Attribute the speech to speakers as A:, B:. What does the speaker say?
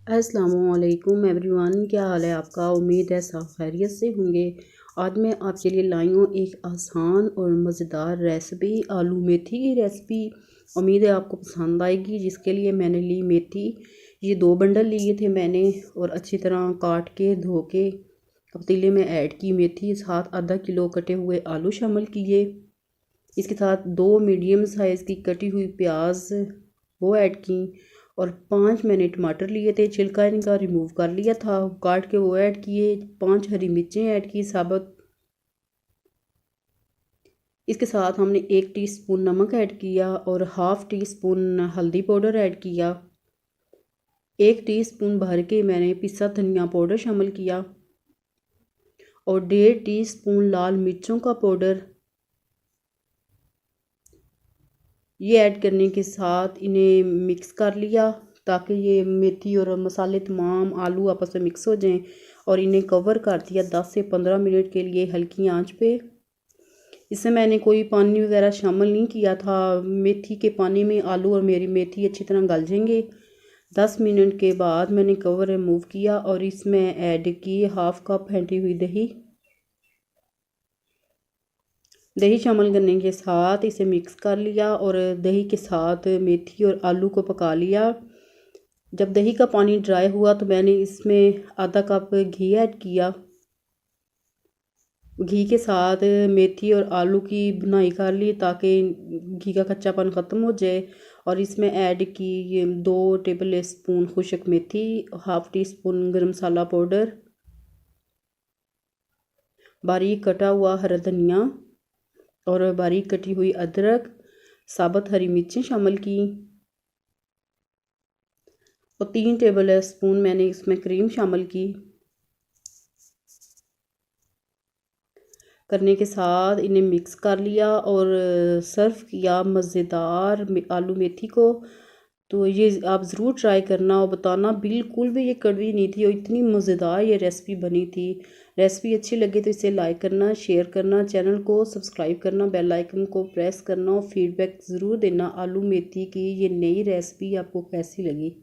A: अस्सलामुअलैकुम एवरीवन, क्या हाल है आपका। उम्मीद है सब खैरियत से होंगे। आज मैं आपके लिए लाई हूँ एक आसान और मज़ेदार रेसिपी, आलू मेथी की रेसिपी। उम्मीद है आपको पसंद आएगी। जिसके लिए मैंने ली मेथी, ये 2 बंडल लिए थे मैंने, और अच्छी तरह काट के धो के पतीले में ऐड की मेथी। साथ आधा किलो कटे हुए आलू शामिल किए। इसके साथ 2 मीडियम साइज़ की कटी हुई प्याज वो ऐड की, और 5 मैंने टमाटर लिए थे, छिलका इनका रिमूव कर लिया था, काट के वो ऐड किए। 5 हरी मिर्चें ऐड की साबुत। इसके साथ हमने 1 टीस्पून नमक ऐड किया और हाफ़ टी स्पून हल्दी पाउडर ऐड किया। 1 टीस्पून भर के मैंने पिसा धनिया पाउडर शामिल किया, और 1.5 टीस्पून लाल मिर्चों का पाउडर। ये ऐड करने के साथ इन्हें मिक्स कर लिया, ताकि ये मेथी और मसाले तमाम आलू आपस में मिक्स हो जाएं। और इन्हें कवर कर दिया 10 से 15 मिनट के लिए हल्की आंच पे। इसमें मैंने कोई पानी वगैरह शामिल नहीं किया था। मेथी के पानी में आलू और मेरी मेथी अच्छी तरह गल जाएंगे। 10 मिनट के बाद मैंने कवर रिमूव किया और इसमें ऐड की हाफ़ कप फेंटी हुई दही। दही शामिल करने के साथ इसे मिक्स कर लिया, और दही के साथ मेथी और आलू को पका लिया। जब दही का पानी ड्राई हुआ तो मैंने इसमें आधा कप घी ऐड किया। घी के साथ मेथी और आलू की भुनाई कर ली, ताकि घी का कच्चापन ख़त्म हो जाए। और इसमें ऐड की 2 टेबल स्पून खुशक मेथी, हाफ़ टी स्पून गर्म मसाला पाउडर, बारीक कटा हुआ हरा धनिया और बारीक कटी हुई अदरक, साबुत हरी मिर्चें शामिल की, और 3 टेबल स्पून मैंने इसमें क्रीम शामिल की। करने के साथ इन्हें मिक्स कर लिया और सर्व किया मज़ेदार आलू मेथी को। तो ये आप ज़रूर ट्राई करना और बताना, बिल्कुल भी ये कड़वी नहीं थी और इतनी मज़ेदार ये रेसिपी बनी थी। रेसिपी अच्छी लगे तो इसे लाइक करना, शेयर करना, चैनल को सब्सक्राइब करना, बेल आइकन को प्रेस करना, और फीडबैक ज़रूर देना आलू मेथी की ये नई रेसिपी आपको कैसी लगी।